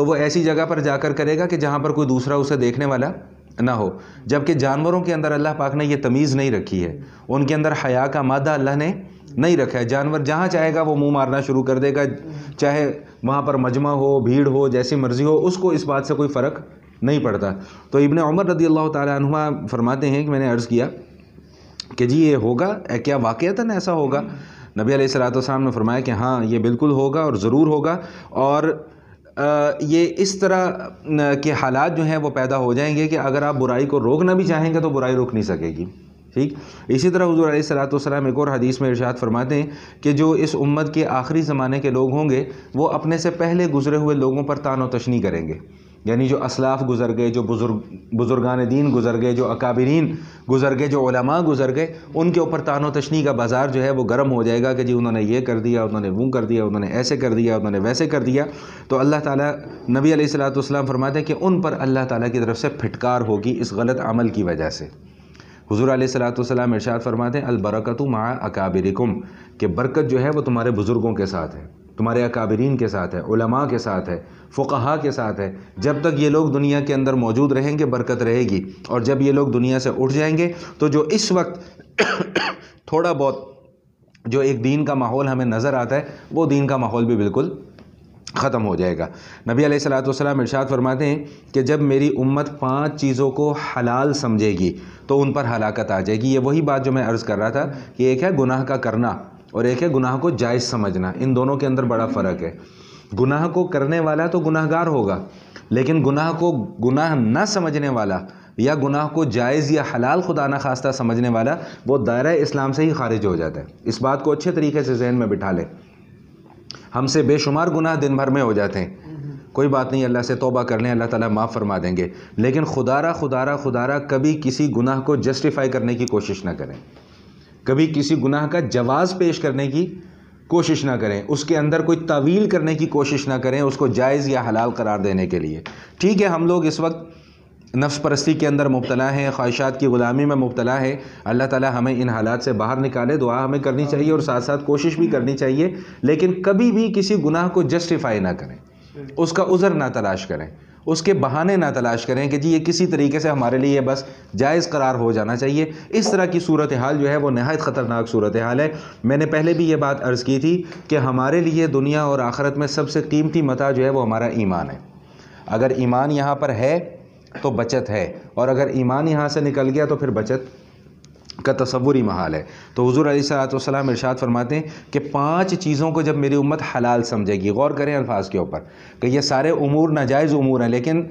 تو وہ ایسی جگہ پر جا کر کرے گا کہ جہاں پر کوئی دوسرا اسے دیکھنے والا نہ ہو. جبکہ جانوروں کے اندر اللہ پاک نے یہ تمیز نہیں رکھی ہے, ان کے اندر حیا کا مادہ اللہ نے نہیں رکھا ہے. جانور جہاں چاہے گا وہ منہ مارنا شروع کر دے گا, چاہے وہاں پر مجمع ہو, بھیڑ ہو, جیسی مرضی ہو, اس کو اس بات سے کوئی فرق نہیں پڑتا. تو ابن عمر رضی اللہ تعالیٰ عنہما فرماتے ہیں کہ میں نے عرض کیا کہ جی یہ ہوگا, کیا واقعتاً ایسا ہوگا؟ نبی علیہ الصلوۃ والسلام نے فرمایا کہ ہاں یہ بالکل ہوگا اور ضرور ہوگا, اور یہ اس طرح کے حالات جو ہیں وہ پیدا ہو جائیں گے کہ اگر آپ برائی کو روکنا بھی چاہیں گے تو برائی رک نہیں سکے گی. ٹھیک, اسی طرح حضور علیہ الصلوۃ والسلام ایک اور حدیث میں ارشاد فرماتے ہیں کہ جو اس امت کے آخری زمانے کے لوگ ہوں گے وہ اپنے سے پہلے گزرے ہوئے لوگوں پر طعن و تشنیع کریں گے. یعنی جو اسلاف گزر گئے, جو بزرگان دین گزر گئے, جو اکابرین گزر گئے, جو علماء گزر گئے, ان کے اوپر طعن و تشنیع کا بازار جو ہے وہ گرم ہو جائے گا کہ جی انہوں نے یہ کر دیا, انہوں نے وہ کر دیا, انہوں نے ایسے کر دیا, انہوں نے ویسے کر دیا. تو اللہ تعالیٰ, نبی علیہ الصلوۃ والسلام فرماتے ہیں کہ ان پر اللہ تعالیٰ کی طرف سے پھٹکار ہوگی اس غلط عمل کی وجہ سے. حضور علیہ الصلوۃ والسلام ارشاد فرماتے ہیں البرکۃ مع اکابرکم, کہ برکت جو ہے وہ تمہارے بزرگوں کے ساتھ ہے, تمہارے اکابرین کے ساتھ ہے, علماء کے ساتھ ہے, فقہاء کے ساتھ ہے. جب تک یہ لوگ دنیا کے اندر موجود رہیں گے برکت رہے گی, اور جب یہ لوگ دنیا سے اٹھ جائیں گے تو جو اس وقت تھوڑا بہت جو ایک دین کا ماحول ہمیں نظر آتا ہے وہ دین کا ماحول بھی بالکل ختم ہو جائے گا. نبی علیہ الصلوۃ والسلام ارشاد فرماتے ہیں کہ جب میری امت 5 چیزوں کو حلال سمجھے گی تو ان پر ہلاکت آ جائے گی. یہ وہی بات جو میں عرض کر رہا تھا کہ ایک ہے گناہ کا کرنا اور ایک ہے گناہ کو جائز سمجھنا. ان دونوں کے اندر بڑا فرق ہے. گناہ کو کرنے والا تو گناہ گار ہوگا, لیکن گناہ کو گناہ نہ سمجھنے والا یا گناہ کو جائز یا حلال خدا نہ خواستہ سمجھنے والا وہ دائرہ اسلام سے ہی خارج ہو جاتا ہے. اس بات کو اچھے طریقے سے ذہن میں بٹھا لیں. ہم سے بے شمار گناہ دن بھر میں ہو جاتے ہیں, کوئی بات نہیں, اللہ سے توبہ کر لیں, اللہ تعالیٰ معاف فرما دیں گے, لیکن خدارہ کبھی کسی گناہ کو جسٹیفائی کرنے کی کوشش نہ کریں, کبھی کسی گناہ کا جواز پیش کرنے کی کوشش نہ کریں, اس کے اندر کوئی تعویل کرنے کی کوشش نہ کریں اس کو جائز یا حلال قرار دینے کے لیے. ٹھیک ہے, ہم لوگ اس وقت نفس پرستی کے اندر مبتلا ہیں, خواہشات کی غلامی میں مبتلا ہے. اللہ تعالیٰ ہمیں ان حالات سے باہر نکالے, دعا ہمیں کرنی چاہیے اور ساتھ ساتھ کوشش بھی کرنی چاہیے, لیکن کبھی بھی کسی گناہ کو جسٹیفائی نہ کریں, اس کا عذر نہ تلاش کریں, اس کے بہانے نہ تلاش کریں کہ جی یہ کسی طریقے سے ہمارے لیے بس جائز قرار ہو جانا چاہیے. اس طرح کی صورتحال جو ہے وہ نہایت خطرناک صورتحال ہے. میں نے پہلے بھی یہ بات عرض کی تھی کہ ہمارے لیے دنیا اور آخرت میں سب سے قیمتی متاع جو ہے وہ ہمارا ایمان ہے. اگر ایمان یہاں پر ہے تو بچت ہے, اور اگر ایمان یہاں سے نکل گیا تو پھر بچت کا تصور ہی محال ہے. تو حضور علیہ الصلوۃ والسلام ارشاد فرماتے ہیں کہ 5 چیزوں کو جب میری امت حلال سمجھے گی, غور کریں الفاظ کے اوپر کہ یہ سارے امور ناجائز امور ہیں, لیکن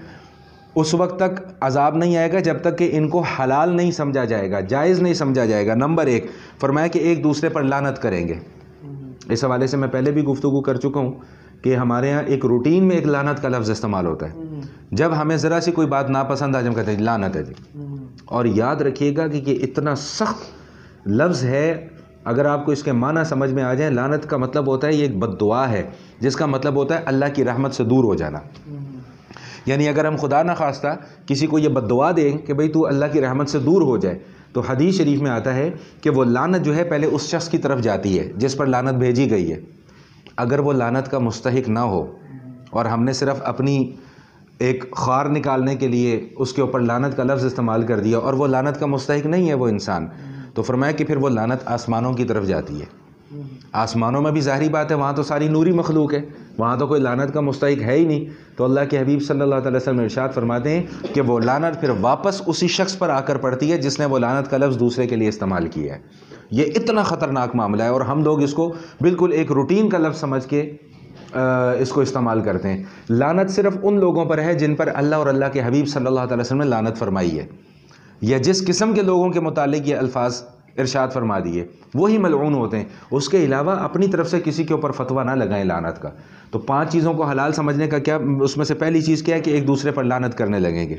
اس وقت تک عذاب نہیں آئے گا جب تک کہ ان کو حلال نہیں سمجھا جائے گا, جائز نہیں سمجھا جائے گا. نمبر 1 فرمایا کہ ایک دوسرے پر لعنت کریں گے. اس حوالے سے میں پہلے بھی گفتگو کر چکا ہوں کہ ہمارے ہاں ایک روٹین میں ایک لعنت کا لفظ استعمال ہوتا ہے. جب ہمیں ذرا سی کوئی بات ناپسند آ جائے ہم کہتے ہیں لعنت ہے جی. اور یاد رکھیے گا کہ یہ اتنا سخت لفظ ہے, اگر آپ کو اس کے معنی سمجھ میں آ جائیں, لعنت کا مطلب ہوتا ہے یہ ایک بد دعا ہے جس کا مطلب ہوتا ہے اللہ کی رحمت سے دور ہو جانا. یعنی اگر ہم خدا نہ خواستہ کسی کو یہ بد دعا دیں کہ بھئی تو اللہ کی رحمت سے دور ہو جائے, تو حدیث شریف میں آتا ہے کہ وہ لعنت جو ہے پہلے اس شخص کی طرف جاتی ہے جس پر لعنت بھیجی گئی ہے. اگر وہ لعنت کا مستحق نہ ہو اور ہم نے صرف اپنی ایک خار نکالنے کے لیے اس کے اوپر لعنت کا لفظ استعمال کر دیا اور وہ لعنت کا مستحق نہیں ہے وہ انسان, تو فرمایا کہ پھر وہ لعنت آسمانوں کی طرف جاتی ہے. آسمانوں میں بھی ظاہری بات ہے وہاں تو ساری نوری مخلوق ہے, وہاں تو کوئی لعنت کا مستحق ہے ہی نہیں. تو اللہ کے حبیب صلی اللہ علیہ وسلم ارشاد فرماتے ہیں کہ وہ لعنت پھر واپس اسی شخص پر آ کر پڑتی ہے جس نے وہ لعنت کا لفظ دوسرے کے لیے استعمال کیا ہے. یہ اتنا خطرناک معاملہ ہے اور ہم لوگ اس کو بالکل ایک روٹین کا لفظ سمجھ کے اس کو استعمال کرتے ہیں. لعنت صرف ان لوگوں پر ہے جن پر اللہ اور اللہ کے حبیب صلی اللہ علیہ وسلم نے لعنت فرمائی ہے, یا جس قسم کے لوگوں کے متعلق یہ الفاظ ارشاد فرما دیے وہی ملعون ہوتے ہیں. اس کے علاوہ اپنی طرف سے کسی کے اوپر فتویٰ نہ لگائیں لعنت کا. تو 5 چیزوں کو حلال سمجھنے کا کیا, اس میں سے پہلی چیز کیا ہے کہ ایک دوسرے پر لعنت کرنے لگیں گے.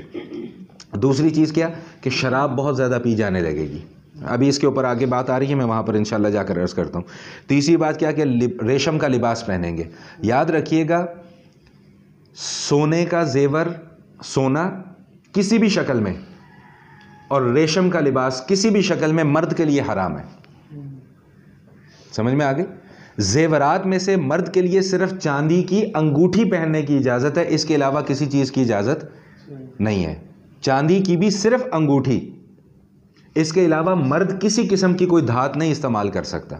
دوسری چیز کیا کہ شراب بہت زیادہ پی جانے لگے گی. ابھی اس کے اوپر آگے بات آ رہی ہے, میں وہاں پر انشاءاللہ جا کر عرض کرتا ہوں. تیسری بات کیا کہ ریشم کا لباس پہنیں گے. یاد رکھیے گا سونے کا زیور, سونا کسی بھی شکل میں اور ریشم کا لباس کسی بھی شکل میں مرد کے لیے حرام ہے. سمجھ میں آ گئی؟ زیورات میں سے مرد کے لیے صرف چاندی کی انگوٹھی پہننے کی اجازت ہے، اس کے علاوہ کسی چیز کی اجازت نہیں ہے. چاندی کی بھی صرف انگوٹھی، اس کے علاوہ مرد کسی قسم کی کوئی دھات نہیں استعمال کر سکتا.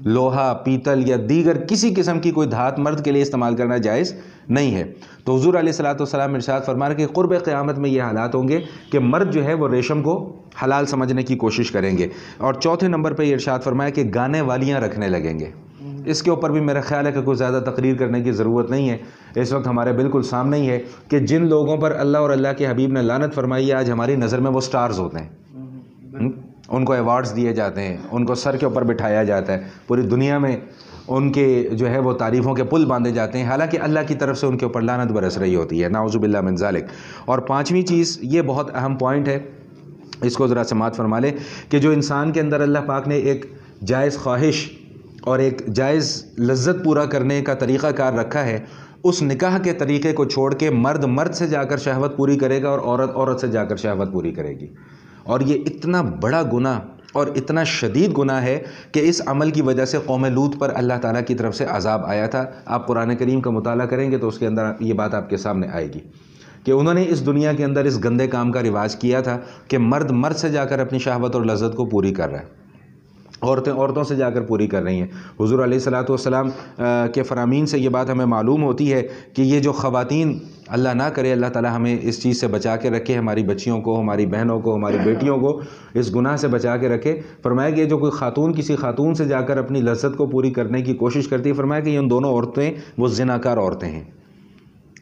لوہا، پیتل یا دیگر کسی قسم کی کوئی دھات مرد کے لیے استعمال کرنا جائز نہیں ہے. تو حضور علیہ الصلوۃ والسلام ارشاد فرما رہے کہ قرب قیامت میں یہ حالات ہوں گے کہ مرد جو ہے وہ ریشم کو حلال سمجھنے کی کوشش کریں گے. اور چوتھے نمبر پہ یہ ارشاد فرمایا کہ گانے والیاں رکھنے لگیں گے. اس کے اوپر بھی میرا خیال ہے کہ کوئی زیادہ تقریر کرنے کی ضرورت نہیں ہے، اس وقت ہمارے بالکل سامنے ہی ہے کہ جن لوگوں پر اللہ اور اللہ کے حبیب نے لعنت فرمائی ہے آج ہماری نظر میں وہ سٹارز ہوتے ہیں، ان کو ایوارڈز دیے جاتے ہیں، ان کو سر کے اوپر بٹھایا جاتا ہے، پوری دنیا میں ان کے جو ہے وہ تعریفوں کے پل باندھے جاتے ہیں، حالانکہ اللہ کی طرف سے ان کے اوپر لعنت برس رہی ہوتی ہے، نعوذ باللہ من ذالک. اور پانچویں چیز، یہ بہت اہم پوائنٹ ہے، اس کو ذرا سماعت فرما لیں کہ جو انسان کے اندر اللہ پاک نے ایک جائز خواہش اور ایک جائز لذت پورا کرنے کا طریقہ کار رکھا ہے، اس نکاح کے طریقے کو چھوڑ کے مرد مرد سے جا کر شہوت پوری کرے گا اور عورت عورت سے جا کر شہوت پوری کرے گی. اور یہ اتنا بڑا گناہ اور اتنا شدید گناہ ہے کہ اس عمل کی وجہ سے قوم لوط پر اللہ تعالیٰ کی طرف سے عذاب آیا تھا. آپ قرآن کریم کا مطالعہ کریں گے تو اس کے اندر یہ بات آپ کے سامنے آئے گی کہ انہوں نے اس دنیا کے اندر اس گندے کام کا رواج کیا تھا کہ مرد مرد سے جا کر اپنی شہوت اور لذت کو پوری کر رہا ہے، عورتیں عورتوں سے جا کر پوری کر رہی ہیں. حضور علیہ الصلوۃ والسلام کے فرامین سے یہ بات ہمیں معلوم ہوتی ہے کہ یہ جو خواتین، اللہ نہ کرے اللہ تعالی ہمیں اس چیز سے بچا کے رکھے، ہماری بچیوں کو، ہماری بہنوں کو، ہماری بیٹیوں کو اس گناہ سے بچا کے رکھے. فرمایا کہ جو کوئی خاتون کسی خاتون سے جا کر اپنی لذت کو پوری کرنے کی کوشش کرتی ہے، فرمایا کہ یہ ان دونوں عورتیں وہ زناکار عورتیں ہیں،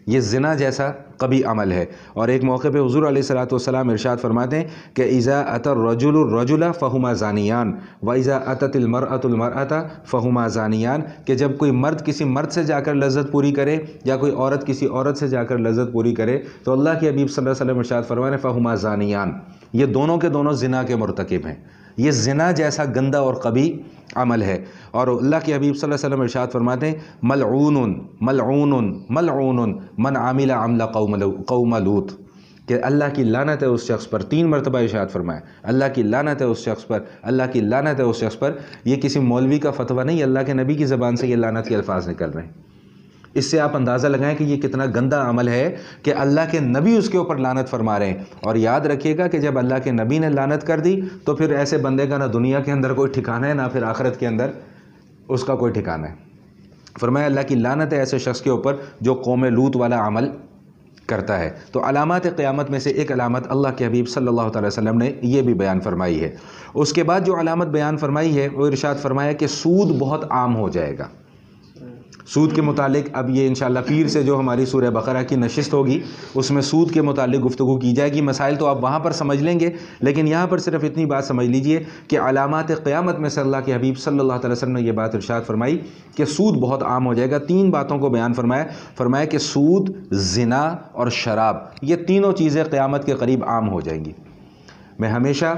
یہ زنا جیسا قبیح عمل ہے. اور ایک موقع پہ حضور علیہ الصلوۃ والسلام ارشاد فرماتے ہیں کہ اذا اتى الرجل الرجل فهما زانیان واذا اتت المرأة المرأة فهما زانیان، کہ جب کوئی مرد کسی مرد سے جا کر لذت پوری کرے یا کوئی عورت کسی عورت سے جا کر لذت پوری کرے تو اللہ کے حبیب صلی اللہ علیہ وسلم ارشاد فرماتے ہیں فهما زانیان، یہ دونوں کے دونوں زنا کے مرتکب ہیں. یہ زنا جیسا گندا اور قبیح عمل ہے. اور اللہ کے حبیب صلی اللہ علیہ وسلم ارشاد فرماتے ہیں ملعون ملعون ملعون من عمل عمل قوم لوط، کہ اللہ کی لعنت ہے اس شخص پر. 3 مرتبہ ارشاد فرمایا اللہ کی لعنت ہے اس شخص پر، اللہ کی لعنت ہے اس شخص پر. یہ کسی مولوی کا فتویٰ نہیں، اللہ کے نبی کی زبان سے یہ لعنت کے الفاظ نکل رہے ہیں. اس سے آپ اندازہ لگائیں کہ یہ کتنا گندا عمل ہے کہ اللہ کے نبی اس کے اوپر لعنت فرما رہے ہیں. اور یاد رکھیے گا کہ جب اللہ کے نبی نے لعنت کر دی تو پھر ایسے بندے کا نہ دنیا کے اندر کوئی ٹھکانہ ہے نہ پھر آخرت کے اندر اس کا کوئی ٹھکانہ ہے. فرمایا اللہ کی لعنت ہے ایسے شخص کے اوپر جو قوم لوط والا عمل کرتا ہے. تو علامات قیامت میں سے ایک علامت اللہ کے حبیب صلی اللہ تعالی وسلم نے یہ بھی بیان فرمائی ہے. اس کے بعد جو علامت بیان فرمائی ہے وہ ارشاد فرمایا کہ سود بہت عام ہو جائے گا. سود کے متعلق اب یہ انشاءاللہ پیر سے جو ہماری سورہ بقرہ کی نشست ہوگی اس میں سود کے متعلق گفتگو کی جائے گی. مسائل تو آپ وہاں پر سمجھ لیں گے، لیکن یہاں پر صرف اتنی بات سمجھ لیجئے کہ علامات قیامت میں سے اللہ کے حبیب صلی اللہ علیہ وسلم نے یہ بات ارشاد فرمائی کہ سود بہت عام ہو جائے گا. 3 باتوں کو بیان فرمایا کہ سود، زنا اور شراب، یہ تینوں چیزیں قیامت کے قریب عام ہو جائیں گی. میں ہمیشہ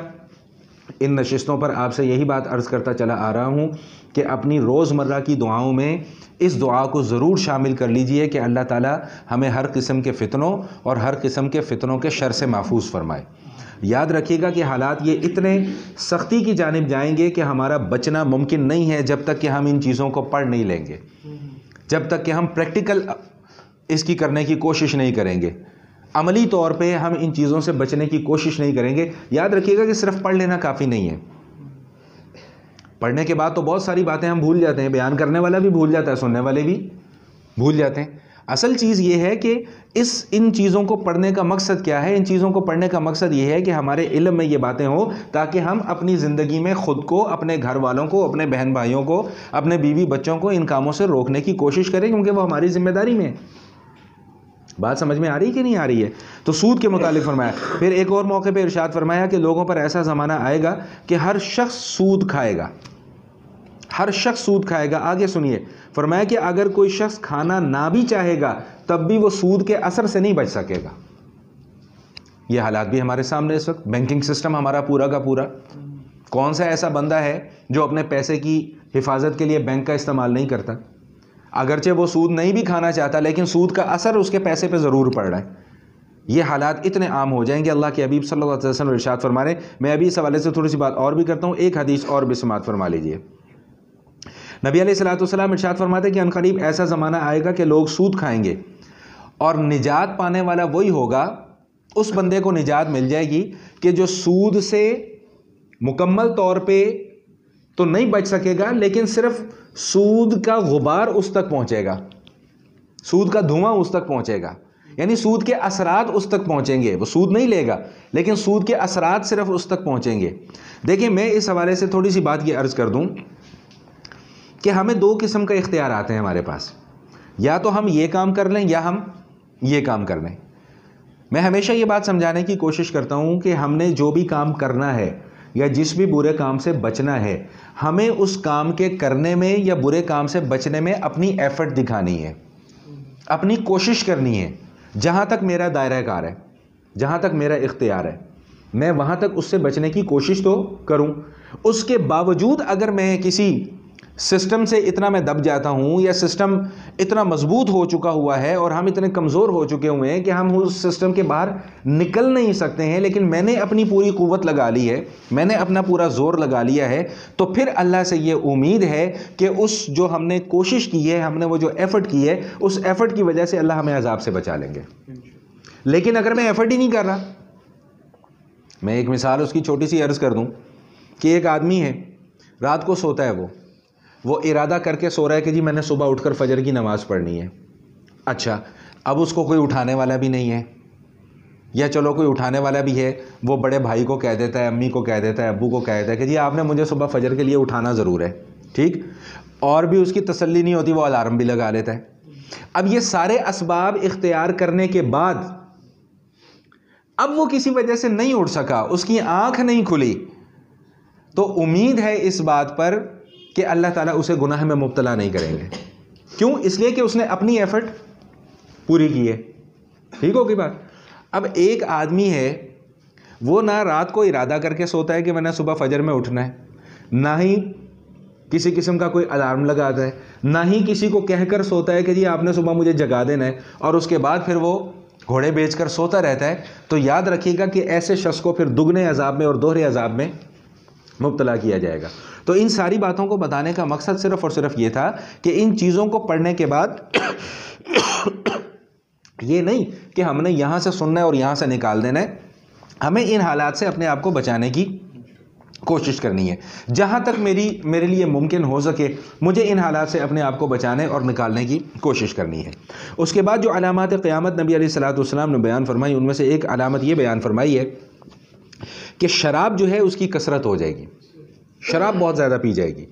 ان نشستوں پر آپ سے یہی بات عرض کرتا چلا آ رہا ہوں کہ اپنی روزمرہ کی دعاؤں میں اس دعا کو ضرور شامل کر لیجئے کہ اللہ تعالی ہمیں ہر قسم کے فتنوں اور ہر قسم کے فتنوں کے شر سے محفوظ فرمائے. یاد رکھیے گا کہ حالات یہ اتنے سختی کی جانب جائیں گے کہ ہمارا بچنا ممکن نہیں ہے جب تک کہ ہم ان چیزوں کو پڑھ نہیں لیں گے، جب تک کہ ہم پریکٹیکل اس کی کرنے کی کوشش نہیں کریں گے، عملی طور پہ ہم ان چیزوں سے بچنے کی کوشش نہیں کریں گے. یاد رکھیے گا کہ صرف پڑھ لینا کافی نہیں ہے. پڑھنے کے بعد تو بہت ساری باتیں ہم بھول جاتے ہیں، بیان کرنے والا بھی بھول جاتا ہے، سننے والے بھی بھول جاتے ہیں. اصل چیز یہ ہے کہ ان چیزوں کو پڑھنے کا مقصد کیا ہے؟ ان چیزوں کو پڑھنے کا مقصد یہ ہے کہ ہمارے علم میں یہ باتیں ہوں تاکہ ہم اپنی زندگی میں خود کو، اپنے گھر والوں کو، اپنے بہن بھائیوں کو، اپنے بیوی بچوں کو ان کاموں سے روکنے کی کوشش کریں، کیونکہ وہ ہماری ذمہ داری میں ہے. بات سمجھ میں آ رہی ہے کہ نہیں آ رہی ہے؟ تو سود کے متعلق فرمایا. پھر ایک اور موقع پہ ارشاد فرمایا کہ لوگوں پر ایسا زمانہ آئے گا کہ ہر شخص سود کھائے گا، ہر شخص سود کھائے گا. آگے سنیے، فرمایا کہ اگر کوئی شخص کھانا نہ بھی چاہے گا تب بھی وہ سود کے اثر سے نہیں بچ سکے گا. یہ حالات بھی ہمارے سامنے اس وقت. بینکنگ سسٹم ہمارا پورا کا پورا، کون سا ایسا بندہ ہے جو اپنے پیسے کی حفاظت کے لیے بینک کا استعمال نہیں کرتا؟ اگرچہ وہ سود نہیں بھی کھانا چاہتا لیکن سود کا اثر اس کے پیسے پہ ضرور پڑ رہا ہے. یہ حالات اتنے عام ہو جائیں گے. اللہ کے حبیب صلی اللہ علیہ وسلم ارشاد فرما رہے ہیں. میں ابھی اس حوالے سے تھوڑی سی بات اور بھی کرتا ہوں، ایک حدیث اور بھی سماعت فرما لیجئے. نبی علیہ الصلوۃ والسلام ارشاد فرماتے ہیں کہ عنقریب ایسا زمانہ آئے گا کہ لوگ سود کھائیں گے، اور نجات پانے والا وہی ہوگا، اس بندے کو نجات مل جائے گی کہ جو سود سے مکمل طور پہ تو نہیں بچ سکے گا، لیکن صرف سود کا غبار اس تک پہنچے گا، سود کا دھواں اس تک پہنچے گا، یعنی سود کے اثرات اس تک پہنچیں گے۔ وہ سود نہیں لے گا لیکن سود کے اثرات صرف اس تک پہنچیں گے۔ دیکھیں میں اس حوالے سے تھوڑی سی بات یہ عرض کر دوں کہ ہمیں دو قسم کا اختیار آتے ہیں ہمارے پاس، یا تو ہم یہ کام کر لیں یا ہم یہ کام کر لیں۔ میں ہمیشہ یہ بات سمجھانے کی کوشش کرتا ہوں کہ ہم نے جو بھی کام کرنا ہے یا جس بھی برے کام سے بچنا ہے، ہمیں اس کام کے کرنے میں یا برے کام سے بچنے میں اپنی ایفرٹ دکھانی ہے، اپنی کوشش کرنی ہے۔ جہاں تک میرا دائرہ کار ہے، جہاں تک میرا اختیار ہے، میں وہاں تک اس سے بچنے کی کوشش تو کروں۔ اس کے باوجود اگر میں کسی سسٹم سے اتنا میں دب جاتا ہوں یا سسٹم اتنا مضبوط ہو چکا ہوا ہے اور ہم اتنے کمزور ہو چکے ہوئے ہیں کہ ہم اس سسٹم کے باہر نکل نہیں سکتے ہیں، لیکن میں نے اپنی پوری قوت لگا لی ہے، میں نے اپنا پورا زور لگا لیا ہے، تو پھر اللہ سے یہ امید ہے کہ اس جو ہم نے کوشش کی ہے، ہم نے وہ جو ایفرٹ کی ہے، اس ایفرٹ کی وجہ سے اللہ ہمیں عذاب سے بچا لیں گے۔ لیکن اگر میں ایفرٹ ہی نہیں کر رہا، میں ایک مثال اس کی چھوٹی سی عرض کر دوں کہ ایک آدمی ہے، رات کو سوتا ہے، وہ ارادہ کر کے سو رہا ہے کہ جی میں نے صبح اٹھ کر فجر کی نماز پڑھنی ہے۔ اچھا، اب اس کو کوئی اٹھانے والا بھی نہیں ہے، یا چلو کوئی اٹھانے والا بھی ہے، وہ بڑے بھائی کو کہہ دیتا ہے، امی کو کہہ دیتا ہے، ابو کو کہہ دیتا ہے کہ جی آپ نے مجھے صبح فجر کے لیے اٹھانا ضرور ہے، ٹھیک، اور بھی اس کی تسلی نہیں ہوتی، وہ الارم بھی لگا لیتا ہے۔ اب یہ سارے اسباب اختیار کرنے کے بعد اب وہ کسی وجہ سے نہیں اٹھ سکا، اس کی آنکھ نہیں کھلی، تو امید ہے اس بات پر کہ اللہ تعالیٰ اسے گناہ میں مبتلا نہیں کریں گے۔ کیوں؟ اس لیے کہ اس نے اپنی ایفرٹ پوری کی ہے۔ ٹھیک ہوگی بات؟ اب ایک آدمی ہے، وہ نہ رات کو ارادہ کر کے سوتا ہے کہ میں نے صبح فجر میں اٹھنا ہے، نہ ہی کسی قسم کا کوئی الارم لگاتا ہے، نہ ہی کسی کو کہہ کر سوتا ہے کہ جی آپ نے صبح مجھے جگا دینا ہے، اور اس کے بعد پھر وہ گھوڑے بیچ کر سوتا رہتا ہے۔ تو یاد رکھیے گا کہ ایسے شخص کو پھر دگنے عذاب میں اور دوہرے عذاب میں مبتلا کیا جائے گا۔ تو ان ساری باتوں کو بتانے کا مقصد صرف اور صرف یہ تھا کہ ان چیزوں کو پڑھنے کے بعد یہ نہیں کہ ہم نے یہاں سے سننا ہے اور یہاں سے نکال دینا ہے، ہمیں ان حالات سے اپنے آپ کو بچانے کی کوشش کرنی ہے۔ جہاں تک میرے لیے ممکن ہو سکے مجھے ان حالات سے اپنے آپ کو بچانے اور نکالنے کی کوشش کرنی ہے۔ اس کے بعد جو علامات قیامت نبی علیہ الصلوۃ والسلام نے بیان فرمائی، ان میں سے ایک علامت یہ بیان فرمائی ہے کہ شراب جو ہے اس کی کثرت ہو جائے گی، شراب بہت زیادہ پی جائے گی۔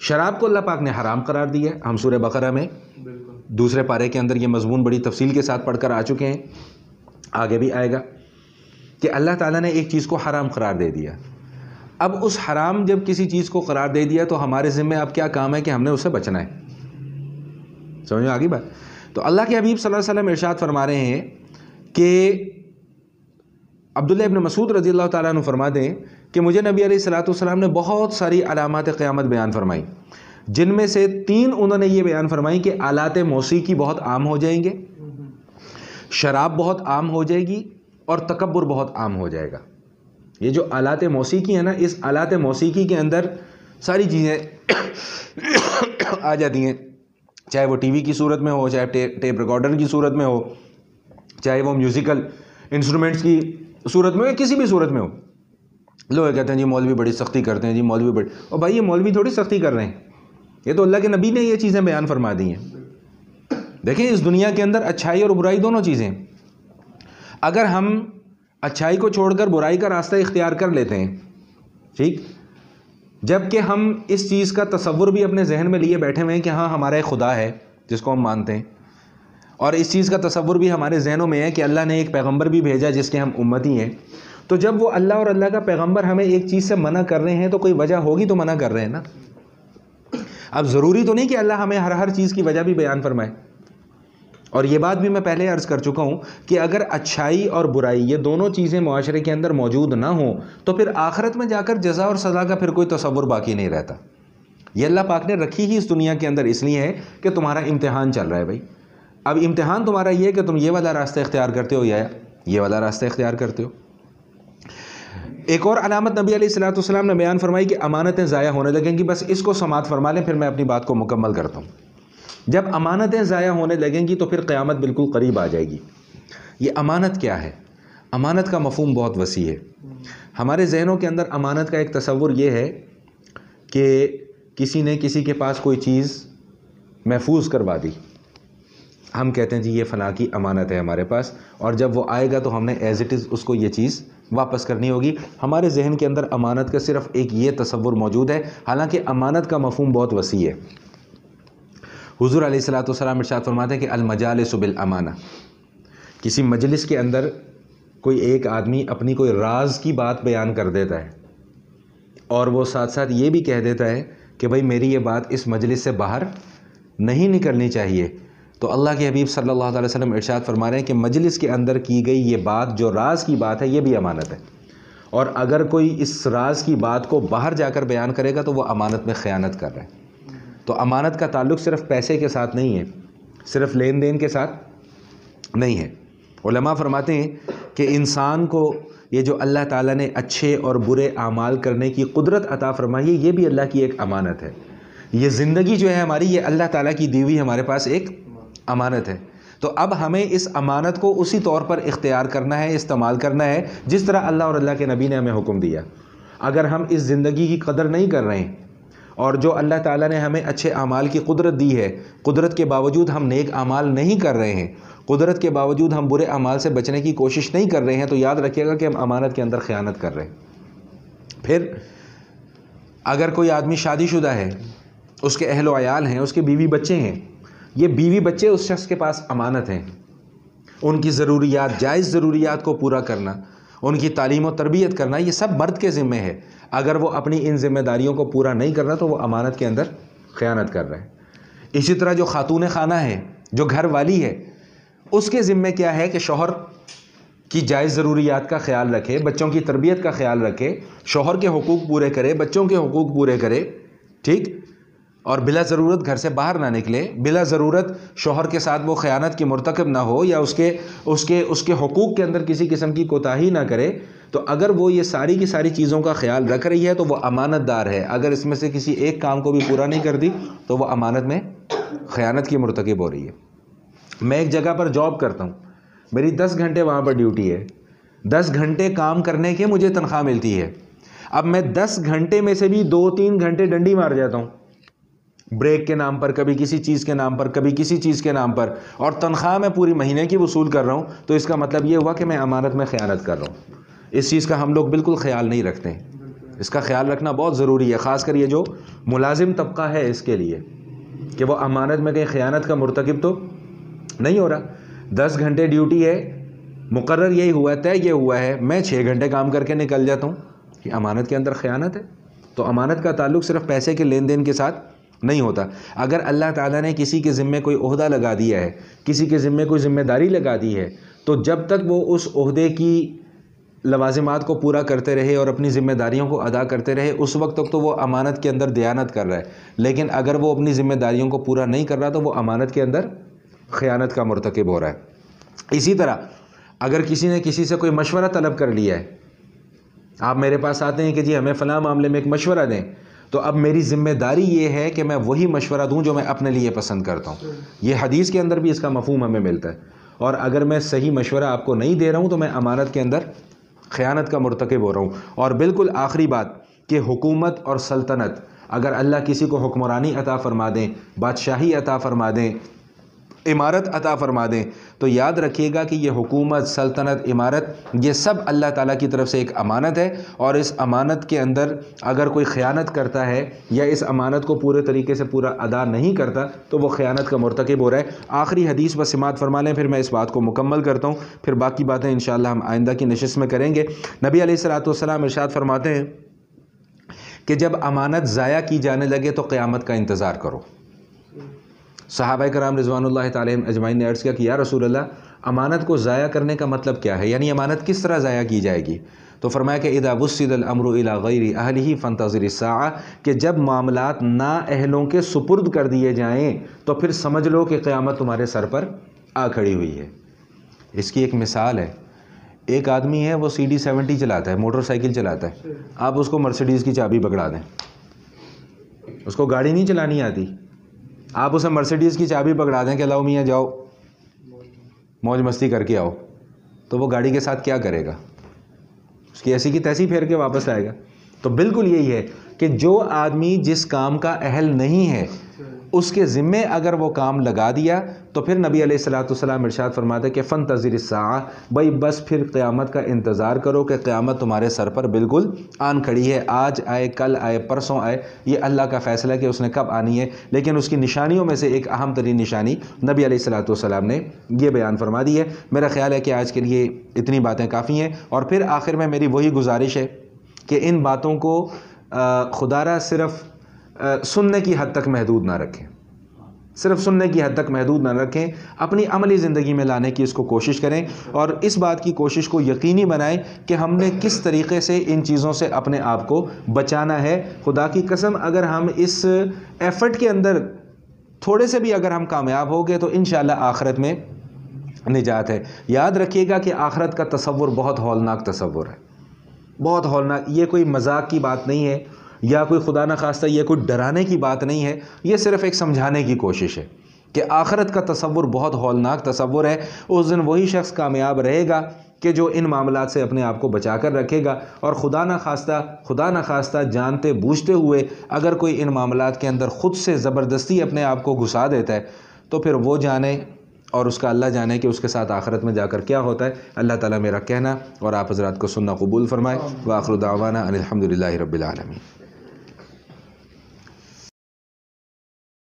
شراب کو اللہ پاک نے حرام قرار دیا ہے، ہم سورہ بقرہ میں دوسرے پارے کے اندر یہ مضمون بڑی تفصیل کے ساتھ پڑھ کر آ چکے ہیں، آگے بھی آئے گا کہ اللہ تعالیٰ نے ایک چیز کو حرام قرار دے دیا۔ اب اس حرام جب کسی چیز کو قرار دے دیا تو ہمارے ذمہ اب کیا کام ہے کہ ہم نے اس سے بچنا ہے۔ سمجھ میں آگی بات؟ تو اللہ کے حبیب صلی اللہ علیہ وسلم ارشاد فرما رہے ہیں کہ عبداللہ ابن مسعود رضی اللہ تعالیٰ عنہ فرما دیں کہ مجھے نبی علیہ الصلوۃ والسلام نے بہت ساری علامات قیامت بیان فرمائی، جن میں سے 3 انہوں نے یہ بیان فرمائی کہ آلات موسیقی بہت عام ہو جائیں گے، شراب بہت عام ہو جائے گی، اور تکبر بہت عام ہو جائے گا۔ یہ جو آلات موسیقی ہے نا، اس آلات موسیقی کے اندر ساری چیزیں آ جاتی ہیں، چاہے وہ ٹی وی کی صورت میں ہو، چاہے ٹیپ ریکارڈر کی صورت میں ہو، چاہے وہ میوزیکل انسٹرومنٹس کی صورت میں ہو، یا کسی بھی صورت میں ہو۔ لوگ کہتے ہیں جی مولوی بڑی سختی کرتے ہیں، جی مولوی بڑی، اور بھائی یہ مولوی تھوڑی سختی کر رہے ہیں، یہ تو اللہ کے نبی نے یہ چیزیں بیان فرما دی ہیں۔ دیکھیں اس دنیا کے اندر اچھائی اور برائی دونوں چیزیں، اگر ہم اچھائی کو چھوڑ کر برائی کا راستہ اختیار کر لیتے ہیں، ٹھیک، جب کہ ہم اس چیز کا تصور بھی اپنے ذہن میں لیے بیٹھے ہوئے ہیں کہ ہاں ہمارا ایک خدا ہے جس کو ہم مانتے ہیں، اور اس چیز کا تصور بھی ہمارے ذہنوں میں ہے کہ اللہ نے ایک پیغمبر بھی بھیجا جس کے ہم امتی ہیں، تو جب وہ اللہ اور اللہ کا پیغمبر ہمیں ایک چیز سے منع کر رہے ہیں تو کوئی وجہ ہوگی تو منع کر رہے ہیں نا۔ اب ضروری تو نہیں کہ اللہ ہمیں ہر چیز کی وجہ بھی بیان فرمائے، اور یہ بات بھی میں پہلے عرض کر چکا ہوں کہ اگر اچھائی اور برائی یہ دونوں چیزیں معاشرے کے اندر موجود نہ ہوں تو پھر آخرت میں جا کر جزا اور سزا کا پھر کوئی تصور باقی نہیں رہتا۔ یہ اللہ پاک نے رکھی ہی اس دنیا کے اندر اس لیے ہے کہ تمہارا امتحان چل رہا ہے بھائی۔ اب امتحان تمہارا یہ ہے کہ تم یہ والا راستہ اختیار کرتے ہو یا یہ والا راستہ اختیار کرتے ہو۔ ایک اور علامت نبی علیہ الصلوۃ والسلام نے بیان فرمائی کہ امانتیں ضائع ہونے لگیں گی. بس اس کو سماعت فرما لیں پھر میں اپنی بات کو مکمل کرتا ہوں. جب امانتیں ضائع ہونے لگیں گی تو پھر قیامت بالکل قریب آ جائے گی. یہ امانت کیا ہے؟ امانت کا مفہوم بہت وسیع ہے. ہمارے ذہنوں کے اندر امانت کا ایک تصور یہ ہے کہ کسی نے کسی کے پاس کوئی چیز محفوظ کروا دی, ہم کہتے ہیں جی یہ فلاں کی امانت ہے ہمارے پاس, اور جب وہ آئے گا تو ہم نے ایز اٹ از اس کو یہ چیز واپس کرنی ہوگی. ہمارے ذہن کے اندر امانت کا صرف ایک یہ تصور موجود ہے, حالانکہ امانت کا مفہوم بہت وسیع ہے. حضور علیہ الصلوۃ والسلام ارشاد فرماتے ہیں کہ المجالس بالامانہ, کسی مجلس کے اندر کوئی ایک آدمی اپنی کوئی راز کی بات بیان کر دیتا ہے اور وہ ساتھ ساتھ یہ بھی کہہ دیتا ہے کہ بھائی میری یہ بات اس مجلس سے باہر نہیں نکلنی چاہیے, تو اللہ کے حبیب صلی اللہ علیہ وسلم ارشاد فرما رہے ہیں کہ مجلس کے اندر کی گئی یہ بات جو راز کی بات ہے یہ بھی امانت ہے, اور اگر کوئی اس راز کی بات کو باہر جا کر بیان کرے گا تو وہ امانت میں خیانت کر رہا ہے. تو امانت کا تعلق صرف پیسے کے ساتھ نہیں ہے, صرف لین دین کے ساتھ نہیں ہے. علماء فرماتے ہیں کہ انسان کو یہ جو اللہ تعالیٰ نے اچھے اور برے اعمال کرنے کی قدرت عطا فرمائی ہے یہ بھی اللہ کی ایک امانت ہے. یہ زندگی جو ہے ہماری یہ اللہ تعالیٰ کی دی ہوئی ہمارے پاس ایک امانت ہے. تو اب ہمیں اس امانت کو اسی طور پر اختیار کرنا ہے, استعمال کرنا ہے جس طرح اللہ اور اللہ کے نبی نے ہمیں حکم دیا. اگر ہم اس زندگی کی قدر نہیں کر رہے ہیں اور جو اللہ تعالیٰ نے ہمیں اچھے اعمال کی قدرت دی ہے, قدرت کے باوجود ہم نیک اعمال نہیں کر رہے ہیں, قدرت کے باوجود ہم برے اعمال سے بچنے کی کوشش نہیں کر رہے ہیں, تو یاد رکھیے گا کہ ہم امانت کے اندر خیانت کر رہے ہیں. پھر اگر کوئی آدمی شادی شدہ ہے, اس کے اہل و عیال ہیں, اس کے بیوی بچے ہیں, یہ بیوی بچے اس شخص کے پاس امانت ہیں. ان کی ضروریات, جائز ضروریات کو پورا کرنا, ان کی تعلیم و تربیت کرنا, یہ سب مرد کے ذمہ ہے. اگر وہ اپنی ان ذمہ داریوں کو پورا نہیں کر رہا تو وہ امانت کے اندر خیانت کر رہا ہے. اسی طرح جو خاتون خانہ ہے, جو گھر والی ہے, اس کے ذمہ کیا ہے کہ شوہر کی جائز ضروریات کا خیال رکھے, بچوں کی تربیت کا خیال رکھے, شوہر کے حقوق پورے کرے, بچوں کے حقوق پورے کرے, ٹھیک, اور بلا ضرورت گھر سے باہر نہ نکلے, بلا ضرورت شوہر کے ساتھ وہ خیانت کی مرتکب نہ ہو یا اس کے حقوق کے اندر کسی قسم کی کوتاہی نہ کرے. تو اگر وہ یہ ساری کی ساری چیزوں کا خیال رکھ رہی ہے تو وہ امانت دار ہے. اگر اس میں سے کسی ایک کام کو بھی پورا نہیں کر دی تو وہ امانت میں خیانت کی مرتکب ہو رہی ہے. میں ایک جگہ پر جاب کرتا ہوں, میری 10 گھنٹے وہاں پر ڈیوٹی ہے, 10 گھنٹے کام کرنے کے مجھے تنخواہ ملتی ہے. اب میں 10 گھنٹے میں سے بھی 2-3 گھنٹے ڈنڈی مار جاتا ہوں, بریک کے نام پر, کبھی کسی چیز کے نام پر, کبھی کسی چیز کے نام پر, اور تنخواہ میں پوری مہینے کی وصول کر رہا ہوں, تو اس کا مطلب یہ ہوا کہ میں امانت میں خیانت کر رہا ہوں. اس چیز کا ہم لوگ بالکل خیال نہیں رکھتے ہیں. اس کا خیال رکھنا بہت ضروری ہے, خاص کر یہ جو ملازم طبقہ ہے اس کے لیے, کہ وہ امانت میں کہیں خیانت کا مرتکب تو نہیں ہو رہا. 10 گھنٹے ڈیوٹی ہے, مقرر یہی ہوا ہے, طے یہ ہوا ہے, میں 6 گھنٹے کام کر کے نکل جاتا ہوں, یہ امانت کے اندر خیانت ہے. تو امانت کا تعلق صرف پیسے کے لین دین کے ساتھ نہیں ہوتا. اگر اللہ تعالیٰ نے کسی کے ذمے کوئی عہدہ لگا دیا ہے, کسی کے ذمے کوئی ذمہ داری لگا دی ہے, تو جب تک وہ اس عہدے کی لوازمات کو پورا کرتے رہے اور اپنی ذمہ داریوں کو ادا کرتے رہے, اس وقت تک تو وہ امانت کے اندر دیانت کر رہا ہے. لیکن اگر وہ اپنی ذمہ داریوں کو پورا نہیں کر رہا تو وہ امانت کے اندر خیانت کا مرتکب ہو رہا ہے. اسی طرح اگر کسی نے کسی سے کوئی مشورہ طلب کر لیا ہے, آپ میرے پاس آتے ہیں کہ جی ہمیں فلاں معاملے میں ایک مشورہ دیں, تو اب میری ذمہ داری یہ ہے کہ میں وہی مشورہ دوں جو میں اپنے لیے پسند کرتا ہوں. یہ حدیث کے اندر بھی اس کا مفہوم ہمیں ملتا ہے. اور اگر میں صحیح مشورہ آپ کو نہیں دے رہا ہوں تو میں امانت کے اندر خیانت کا مرتکب ہو رہا ہوں. اور بالکل آخری بات کہ حکومت اور سلطنت, اگر اللہ کسی کو حکمرانی عطا فرما دیں, بادشاہی عطا فرما دیں, امارت عطا فرما دیں, تو یاد رکھیے گا کہ یہ حکومت, سلطنت, امارت, یہ سب اللہ تعالیٰ کی طرف سے ایک امانت ہے. اور اس امانت کے اندر اگر کوئی خیانت کرتا ہے یا اس امانت کو پورے طریقے سے پورا ادا نہیں کرتا تو وہ خیانت کا مرتکب ہو رہا ہے. آخری حدیث بس سماعت فرما لیں, پھر میں اس بات کو مکمل کرتا ہوں, پھر باقی باتیں انشاءاللہ ہم آئندہ کی نشست میں کریں گے. نبی علیہ الصلوۃ والسلام ارشاد فرماتے ہیں کہ جب امانت ضائع کی جانے لگے تو قیامت کا انتظار کرو. صحابہ کرام رضوان اللہ تعالی اجمعین نے عرض کیا کہ یا رسول اللہ, امانت کو ضائع کرنے کا مطلب کیا ہے, یعنی امانت کس طرح ضائع کی جائے گی؟ تو فرمایا کہ اذا وسد الامر الى غیر اہلہ فانتظر الساعہ, کہ جب معاملات نااہلوں کے سپرد کر دیے جائیں تو پھر سمجھ لو کہ قیامت تمہارے سر پر آ کھڑی ہوئی ہے. اس کی ایک مثال ہے, ایک آدمی ہے وہ CD70 چلاتا ہے، موٹر سائیکل چلاتا ہے، آپ اس کو مرسیڈیز کی چابی پکڑا دیں، اس کو گاڑی نہیں چلانی آتی، آپ اسے مرسیڈیز کی چابی پکڑا دیں کہ لاؤ میاں جاؤ موج مستی کر کے آؤ، تو وہ گاڑی کے ساتھ کیا کرے گا؟ اس کی ایسی کی تیسی پھیر کے واپس آئے گا۔ تو بالکل یہی ہے کہ جو آدمی جس کام کا اہل نہیں ہے اس کے ذمے اگر وہ کام لگا دیا تو پھر نبی علیہ الصلوۃ والسلام ارشاد فرماتے ہیں کہ فانتظر الساعہ، بھائی بس پھر قیامت کا انتظار کرو کہ قیامت تمہارے سر پر بالکل آن کھڑی ہے، آج آئے کل آئے پرسوں آئے، یہ اللہ کا فیصلہ ہے کہ اس نے کب آنی ہے، لیکن اس کی نشانیوں میں سے ایک اہم ترین نشانی نبی علیہ الصلوۃ والسلام نے یہ بیان فرما دی ہے۔ میرا خیال ہے کہ آج کے لیے اتنی باتیں کافی ہیں، اور پھر آخر میں میری وہی گزارش ہے کہ ان باتوں کو خدا را صرف سننے کی حد تک محدود نہ رکھیں، صرف سننے کی حد تک محدود نہ رکھیں، اپنی عملی زندگی میں لانے کی اس کو کوشش کریں، اور اس بات کی کوشش کو یقینی بنائیں کہ ہم نے کس طریقے سے ان چیزوں سے اپنے آپ کو بچانا ہے۔ خدا کی قسم اگر ہم اس ایفرٹ کے اندر تھوڑے سے بھی اگر ہم کامیاب ہو گئے تو انشاءاللہ آخرت میں نجات ہے۔ یاد رکھیے گا کہ آخرت کا تصور بہت ہولناک تصور ہے، بہت ہولناک، یہ کوئی مذاق کی بات نہیں ہے، یا کوئی خدا نہ خواستہ یہ کوئی ڈرانے کی بات نہیں ہے، یہ صرف ایک سمجھانے کی کوشش ہے کہ آخرت کا تصور بہت ہولناک تصور ہے۔ اس دن وہی شخص کامیاب رہے گا کہ جو ان معاملات سے اپنے آپ کو بچا کر رکھے گا، اور خدا نہ خواستہ جانتے بوجھتے ہوئے اگر کوئی ان معاملات کے اندر خود سے زبردستی اپنے آپ کو گھسا دیتا ہے تو پھر وہ جانے اور اس کا اللہ جانے کہ اس کے ساتھ آخرت میں جا کر کیا ہوتا ہے۔ اللہ تعالیٰ میرا کہنا اور آپ حضرات کو سننا قبول فرمائے۔ وآخر دعوانا ان الحمد للہ رب العالمین۔